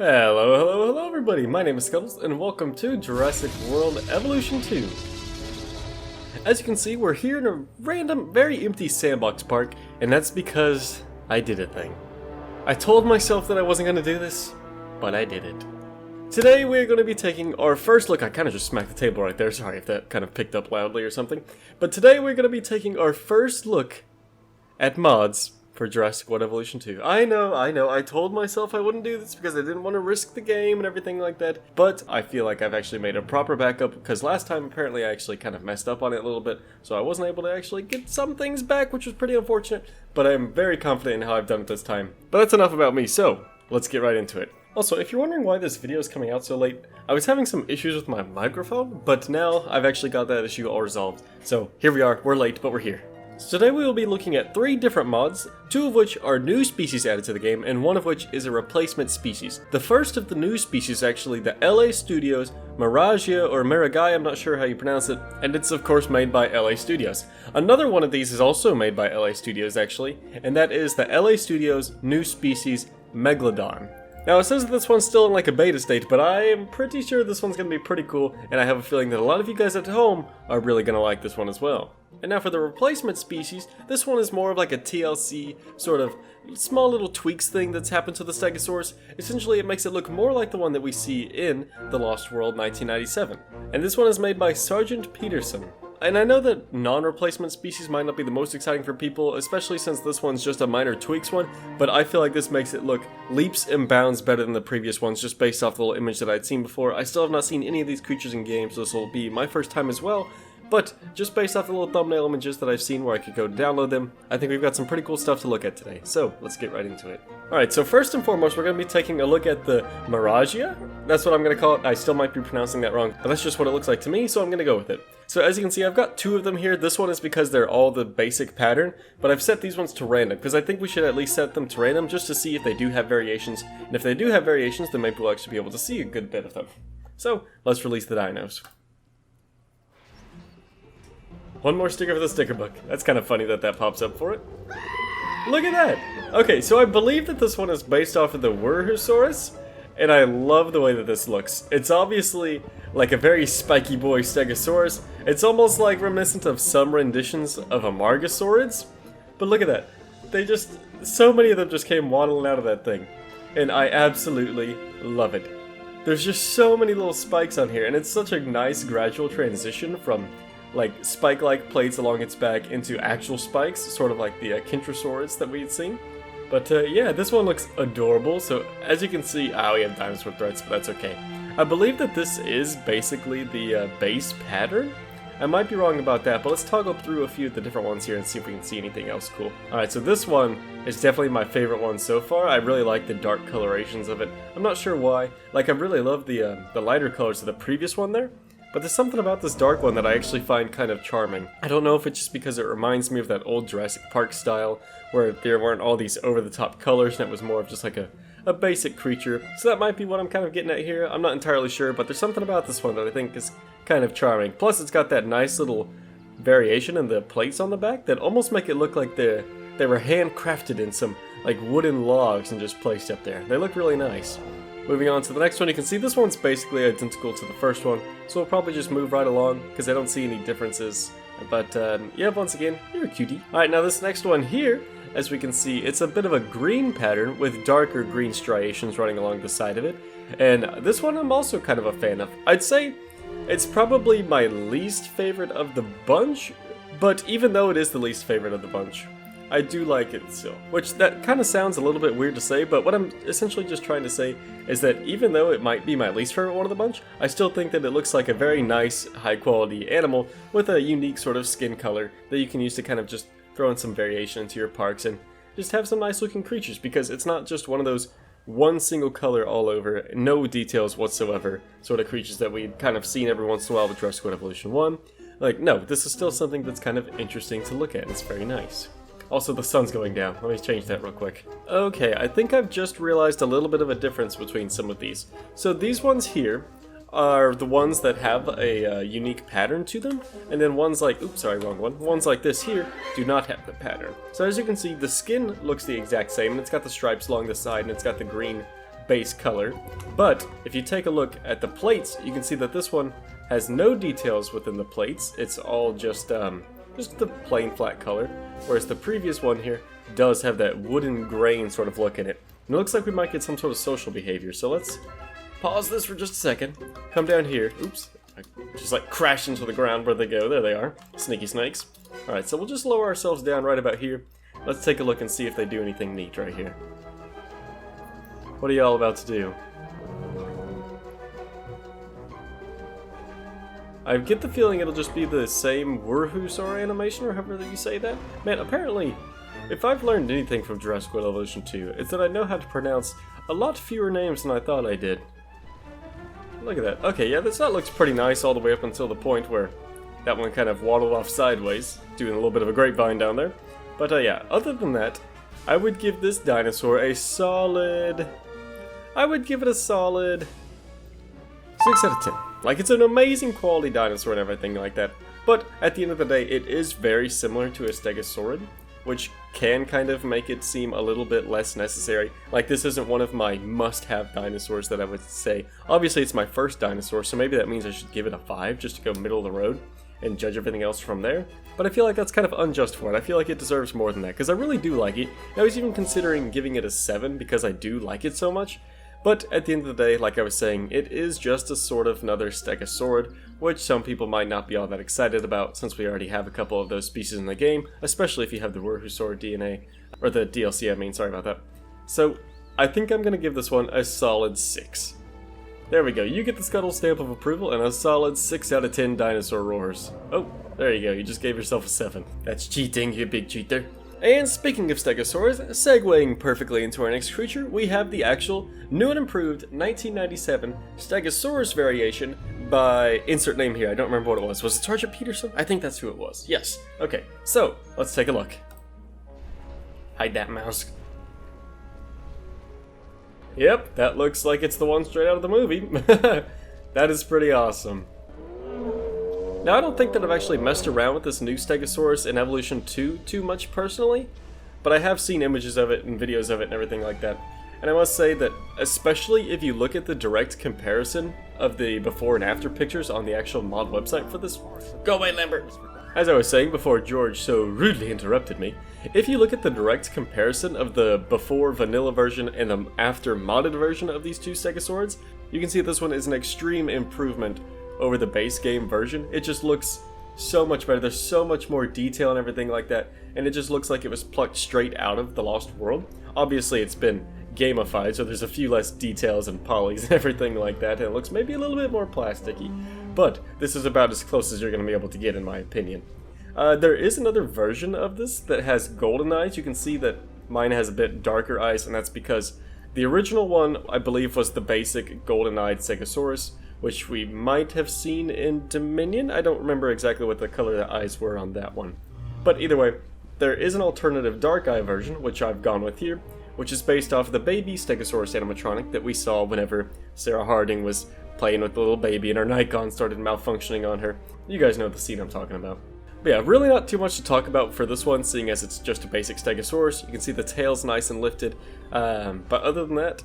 Hello everybody, my name is Scuttles and welcome to Jurassic World Evolution 2. As you can see, we're here in a random, very empty sandbox park, and that's because I did a thing. I told myself that I wasn't going to do this, but I did it. Today we're going to be taking our first look. I kind of just smacked the table right there, sorry if that kind of picked up loudly or something. But today we're going to be taking our first look at mods for Jurassic World Evolution 2. I know, I told myself I wouldn't do this because I didn't want to risk the game and everything like that, but I feel like I've actually made a proper backup because last time apparently I actually kind of messed up on it a little bit, so I wasn't able to actually get some things back, which was pretty unfortunate, but I'm very confident in how I've done it this time. But that's enough about me, so let's get right into it. Also, if you're wondering why this video is coming out so late, I was having some issues with my microphone, but now I've actually got that issue all resolved. So here we are, we're late, but we're here. So today we will be looking at 3 different mods, 2 of which are new species added to the game, and 1 of which is a replacement species. The first of the new species is actually the LAStudios Miragia, or Miragaia, I'm not sure how you pronounce it, and it's of course made by LAStudios. Another one of these is also made by LAStudios actually, and that is the LAStudios new species Megalodon. Now it says that this one's still in like a beta state, but I am pretty sure this one's going to be pretty cool, and I have a feeling that a lot of you guys at home are really going to like this one as well. And now for the replacement species, this one is more of like a TLC sort of small little tweaks thing that's happened to the Stegosaurus. Essentially it makes it look more like the one that we see in The Lost World 1997. And this one is made by sgtpetterzon. And I know that non-replacement species might not be the most exciting for people, especially since this one's just a minor tweaks one, but I feel like this makes it look leaps and bounds better than the previous ones just based off the little image that I'd seen before. I still have not seen any of these creatures in game, so this will be my first time as well. But just based off the little thumbnail images that I've seen where I could go download them, I think we've got some pretty cool stuff to look at today. So let's get right into it. Alright, so first and foremost, we're going to be taking a look at the Miragia. That's what I'm going to call it. I still might be pronouncing that wrong, but that's just what it looks like to me, so I'm going to go with it. So as you can see, I've got 2 of them here. This one is because they're all the basic pattern, but I've set these ones to random, because I think we should at least set them to random just to see if they do have variations. And if they do have variations, then maybe we'll actually be able to see a good bit of them. So let's release the dinos. One more sticker for the sticker book. That's kind of funny that that pops up for it. Look at that! Okay, so I believe that this one is based off of the Wuerhosaurus, and I love the way that this looks. It's obviously like a very spiky boy Stegosaurus. It's almost like reminiscent of some renditions of a Margosaurids. But look at that. They just, so many of them just came waddling out of that thing. And I absolutely love it. There's just so many little spikes on here, and it's such a nice gradual transition from like spike-like plates along its back into actual spikes, sort of like the Kintrosaurus that we had seen. But yeah, this one looks adorable. So as you can see, we have dinosaur threads, but that's okay. I believe that this is basically the base pattern. I might be wrong about that, but let's toggle through a few of the different ones here and see if we can see anything else cool. Alright, so this one is definitely my favorite one so far. I really like the dark colorations of it. I'm not sure why. Like, I really love the lighter colors of the previous one there. But there's something about this dark one that I actually find kind of charming. I don't know if it's just because it reminds me of that old Jurassic Park style, where there weren't all these over-the-top colors and it was more of just like a basic creature. So that might be what I'm kind of getting at here. I'm not entirely sure, but there's something about this one that I think is kind of charming. Plus it's got that nice little variation in the plates on the back that almost make it look like they were handcrafted in some like wooden logs and just placed up there. They look really nice. Moving on to the next one, you can see this one's basically identical to the first one, so we'll probably just move right along, because I don't see any differences. But yeah, once again, you're a cutie. Alright, now this next one here, as we can see, it's a bit of a green pattern with darker green striations running along the side of it. And this one I'm also kind of a fan of. I'd say it's probably my least favorite of the bunch, but even though it is the least favorite of the bunch, I do like it still. Which, that kind of sounds a little bit weird to say, but what I'm essentially just trying to say is that even though it might be my least favorite one of the bunch, I still think that it looks like a very nice, high-quality animal with a unique sort of skin color that you can use to kind of just throw in some variation into your parks and just have some nice-looking creatures, because it's not just one of those one single color all over, no details whatsoever sort of creatures that we've kind of seen every once in a while with Jurassic World Evolution 1. Like, no, this is still something that's kind of interesting to look at, and it's very nice. Also, the sun's going down. Let me change that real quick. Okay, I think I've just realized a little bit of a difference between some of these. So these ones here are the ones that have a unique pattern to them, and then ones like, oops, sorry, wrong one. Ones like this here do not have the pattern. So as you can see, the skin looks the exact same, and it's got the stripes along the side, and it's got the green base color. But if you take a look at the plates, you can see that this one has no details within the plates. It's all just the plain flat color, whereas the previous one here does have that wooden grain sort of look in it. And it looks like we might get some sort of social behavior. So let's pause this for just a second. Come down here. Oops. I just like crashed into the ground where they go. There they are. Sneaky snakes. Alright, so we'll just lower ourselves down right about here. Let's take a look and see if they do anything neat right here. What are y'all about to do? I get the feeling it'll just be the same Wurhusaur animation, or however you say that. Man, apparently, if I've learned anything from Jurassic World Evolution 2, it's that I know how to pronounce a lot fewer names than I thought I did. Look at that. Okay, yeah, that looks pretty nice all the way up until the point where that one kind of waddled off sideways, doing a little bit of a grapevine down there. But yeah, other than that, I would give this dinosaur a solid... I would give it a solid 6 out of 10. Like, it's an amazing quality dinosaur and everything like that, but at the end of the day, it is very similar to a Stegosaurid, which can kind of make it seem a little bit less necessary. Like, this isn't one of my must-have dinosaurs that I would say. Obviously, it's my first dinosaur, so maybe that means I should give it a 5 just to go middle of the road and judge everything else from there. But I feel like that's kind of unjust for it. I feel like it deserves more than that, because I really do like it. I was even considering giving it a 7 because I do like it so much. But at the end of the day, like I was saying, it is just a sort of another Stegosaurid, which some people might not be all that excited about since we already have a couple of those species in the game, especially if you have the Wurhusaur DNA, or the DLC I mean, sorry about that. So, I think I'm going to give this one a solid 6. There we go, you get the Scuttles stamp of approval and a solid 6 out of 10 dinosaur roars. Oh, there you go, you just gave yourself a 7. That's cheating, you big cheater. And speaking of Stegosaurs, segueing perfectly into our next creature, we have the actual new and improved 1997 Stegosaurus variation by insert name here. I don't remember what it was. Was it Sergeant Peterson? I think that's who it was. Yes. Okay, so let's take a look. Hide that mouse. Yep, that looks like it's the one straight out of the movie. That is pretty awesome. Now, I don't think that I've actually messed around with this new Stegosaurus in Evolution 2 too much personally, but I have seen images of it and videos of it and everything like that. And I must say that, especially if you look at the direct comparison of the before and after pictures on the actual mod website for this... Go away, Lambert! As I was saying before George so rudely interrupted me, if you look at the direct comparison of the before vanilla version and the after modded version of these two Stegosaurids, you can see this one is an extreme improvement over the base game version. It just looks so much better. There's so much more detail and everything like that, and it just looks like it was plucked straight out of The Lost World. Obviously, it's been gamified, so there's a few less details and polys and everything like that, and it looks maybe a little bit more plasticky. But this is about as close as you're going to be able to get, in my opinion. There is another version of this that has golden eyes. You can see that mine has a bit darker eyes, and that's because the original one, I believe, was the basic golden-eyed Stegosaurus, which we might have seen in Dominion. I don't remember exactly what the color the eyes were on that one. But either way, there is an alternative dark eye version, which I've gone with here, which is based off of the baby Stegosaurus animatronic that we saw whenever Sarah Harding was playing with the little baby and her Nikon started malfunctioning on her. You guys know the scene I'm talking about. But yeah, really not too much to talk about for this one, seeing as it's just a basic Stegosaurus. You can see the tail's nice and lifted, but other than that,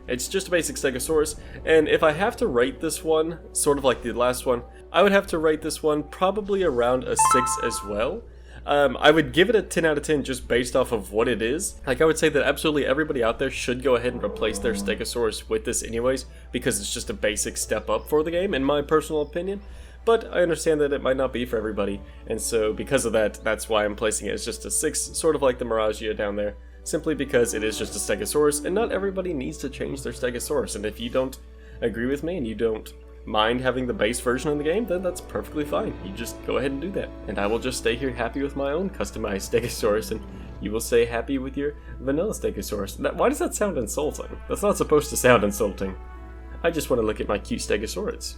it's just a basic Stegosaurus, and if I have to rate this one, sort of like the last one, I would have to rate this one probably around a 6 as well. I would give it a 10 out of 10 just based off of what it is. Like, I would say that absolutely everybody out there should go ahead and replace their Stegosaurus with this anyways, because it's just a basic step up for the game, in my personal opinion. But I understand that it might not be for everybody, and so because of that, that's why I'm placing it as just a 6, sort of like the Miragia down there. Simply because it is just a Stegosaurus, and not everybody needs to change their Stegosaurus, and if you don't agree with me and you don't mind having the base version of the game, then that's perfectly fine. You just go ahead and do that, and I will just stay here happy with my own customized Stegosaurus, and you will stay happy with your vanilla Stegosaurus. Why does that sound insulting? That's not supposed to sound insulting. I just want to look at my cute Stegosaurus.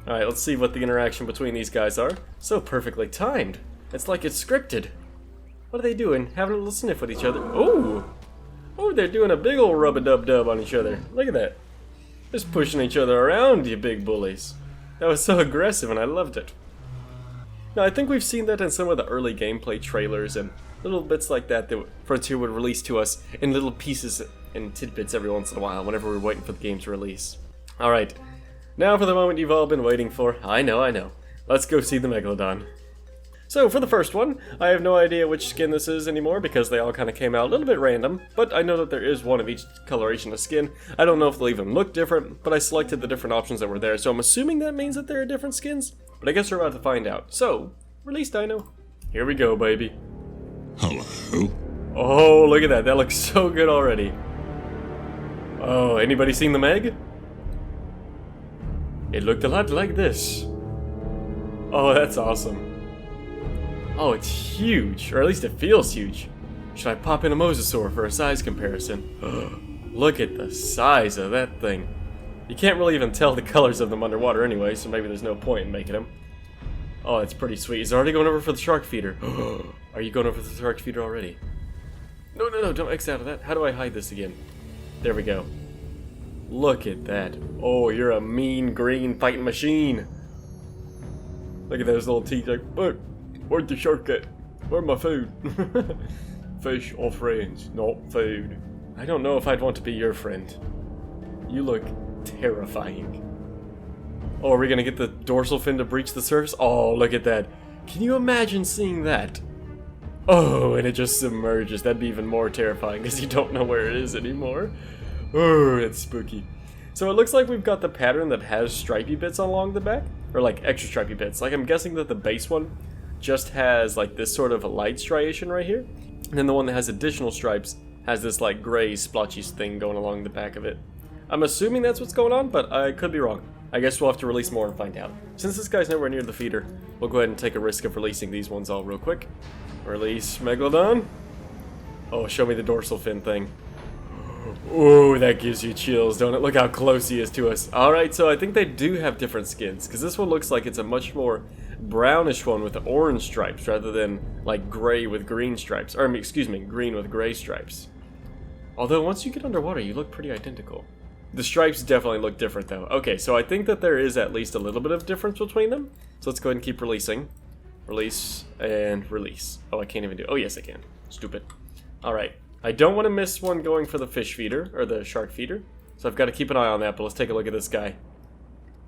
Alright, let's see what the interaction between these guys are. So perfectly timed. It's like it's scripted. What are they doing? Having a little sniff with each other. Oh! Oh, they're doing a big ol' rub-a-dub-dub on each other. Look at that. Just pushing each other around, you big bullies. That was so aggressive and I loved it. Now, I think we've seen that in some of the early gameplay trailers and Little bits like that that Frontier would release to us in little pieces and tidbits every once in a while whenever we're waiting for the game to release. Alright, now for the moment you've all been waiting for. I know. Let's go see the Megalodon. So for the first one, I have no idea which skin this is anymore because they all kind of came out a little bit random, but I know that there is one of each coloration of skin. I don't know if they'll even look different, but I selected the different options that were there, so I'm assuming that means that there are different skins, but I guess we're about to find out. So, release Dino. Here we go, baby. Hello? Oh, look at that. That looks so good already. Oh, anybody seen the MEG? It looked a lot like this. Oh, that's awesome. Oh, it's huge, or at least it feels huge. Should I pop in a mosasaur for a size comparison? Look at the size of that thing. You can't really even tell the colors of them underwater anyway, so maybe there's no point in making them. Oh, that's pretty sweet. He's already going over for the shark feeder. Are you going over for the shark feeder already? No, don't X out of that. How do I hide this again? There we go. Look at that. Oh, you're a mean green fighting machine. Look at those little teeth like, look. Where'd the shark get? Where's my food? Fish or friends, not food. I don't know if I'd want to be your friend. You look terrifying. Oh, are we gonna get the dorsal fin to breach the surface? Oh, look at that. Can you imagine seeing that? Oh, and it just submerges. That'd be even more terrifying because you don't know where it is anymore. Oh, it's spooky. So it looks like we've got the pattern that has stripy bits along the back. Or like extra stripy bits. Like I'm guessing that the base one just has like this sort of a light striation right here, and then the one that has additional stripes has this like gray splotchy thing going along the back of it. I'm assuming that's what's going on, but I could be wrong. I guess we'll have to release more and find out. Since this guy's nowhere near the feeder, we'll go ahead and take a risk of releasing these ones all real quick. Release Megalodon. Oh, show me the dorsal fin thing. Ooh, that gives you chills, don't it? Look how close he is to us. Alright, so I think they do have different skins, because this one looks like it's a much more brownish one with orange stripes rather than like gray with green stripes. Or excuse me, green with gray stripes. Although once you get underwater, you look pretty identical. The stripes definitely look different though. Okay, so I think that there is at least a little bit of difference between them. So let's go ahead and keep releasing. Release and release. Oh, I can't even do. Oh, yes, I can. Stupid. Alright. I don't want to miss one going for the fish feeder, or the shark feeder. So I've got to keep an eye on that, but let's take a look at this guy.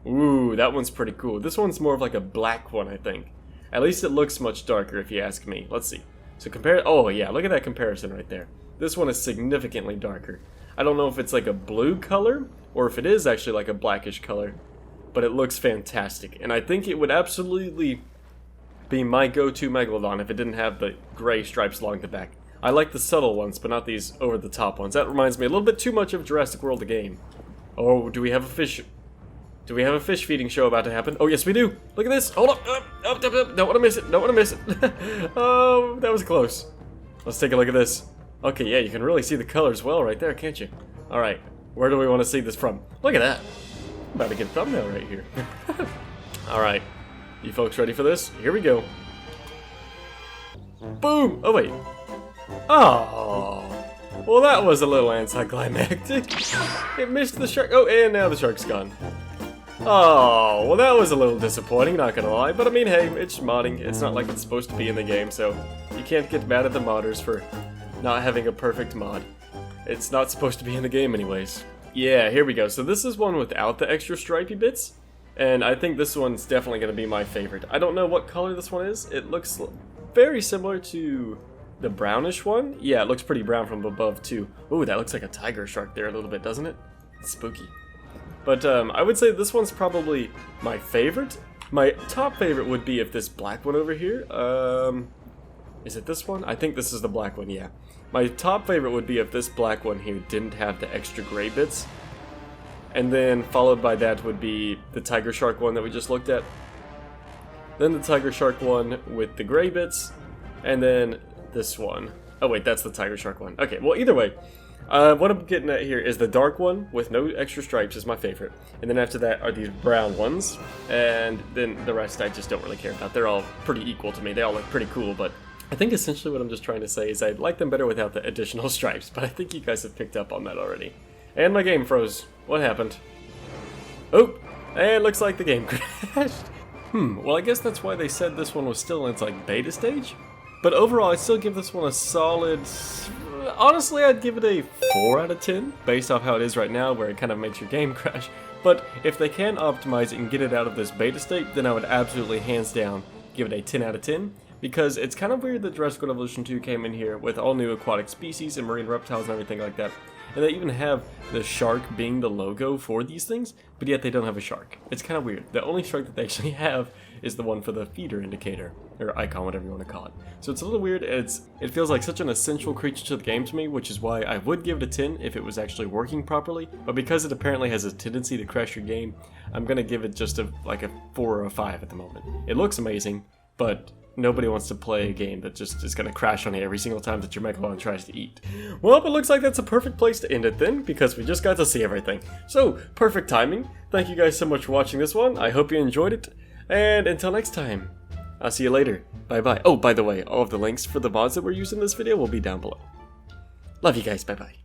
Ooh, that one's pretty cool. This one's more of like a black one, I think. At least it looks much darker, if you ask me. Let's see. So compare... Oh, yeah, look at that comparison right there. This one is significantly darker. I don't know if it's like a blue color, or if it is actually like a blackish color. But it looks fantastic. And I think it would absolutely be my go-to Megalodon if it didn't have the gray stripes along the back. I like the subtle ones, but not these over-the-top ones. That reminds me a little bit too much of Jurassic World the game. Oh, do we have a fish... Do we have a fish feeding show about to happen? Oh, yes, we do. Look at this. Hold up. Up. Don't want to miss it. Don't want to miss it. Oh, that was close. Let's take a look at this. Okay, yeah, you can really see the colors well right there, can't you? All right. Where do we want to see this from? Look at that. I'm about to get a thumbnail right here. All right. You folks ready for this? Here we go. Boom. Oh, wait. Oh. Well, that was a little anticlimactic. It missed the shark. Oh, and now the shark's gone. Oh, well that was a little disappointing, not gonna lie, but I mean, hey, it's modding. It's not like it's supposed to be in the game, so you can't get mad at the modders for not having a perfect mod. It's not supposed to be in the game anyways. Yeah, here we go. So this is one without the extra stripy bits, and I think this one's definitely gonna be my favorite. I don't know what color this one is. It looks very similar to the brownish one. Yeah, it looks pretty brown from above too. Ooh, that looks like a tiger shark there a little bit, doesn't it? It's spooky. But I would say this one's probably my favorite. My top favorite would be if this black one over here, is it this one? I think this is the black one, yeah. My top favorite would be if this black one here didn't have the extra gray bits. And then followed by that would be the tiger shark one that we just looked at. Then the tiger shark one with the gray bits. And then this one. Oh wait, that's the tiger shark one. Okay, well either way. What I'm getting at here is the dark one with no extra stripes is my favorite. And then after that are these brown ones. And then the rest I just don't really care about. They're all pretty equal to me. They all look pretty cool, but I think essentially what I'm just trying to say is I like them better without the additional stripes. But I think you guys have picked up on that already. And my game froze. What happened? Oh, and it looks like the game crashed. Well I guess that's why they said this one was still in its like beta stage. But overall, I still give this one a solid... Honestly, I'd give it a 4 out of 10, based off how it is right now, where it kind of makes your game crash. But if they can optimize it and get it out of this beta state, then I would absolutely, hands down, give it a 10 out of 10. Because it's kind of weird that Jurassic World Evolution 2 came in here with all new aquatic species and marine reptiles and everything like that. And they even have the shark being the logo for these things, but yet they don't have a shark. It's kind of weird. The only shark that they actually have is the one for the feeder indicator, or icon, whatever you want to call it. So it's a little weird, and it feels like such an essential creature to the game to me, which is why I would give it a 10 if it was actually working properly. But because it apparently has a tendency to crash your game, I'm going to give it just like a 4 or a 5 at the moment. It looks amazing, but nobody wants to play a game that just is going to crash on you every single time that your Megalodon tries to eat. Well, it looks like that's a perfect place to end it then, because we just got to see everything. So, perfect timing. Thank you guys so much for watching this one. I hope you enjoyed it. And until next time, I'll see you later. Bye-bye. Oh, by the way, all of the links for the mods that we're using in this video will be down below. Love you guys. Bye-bye.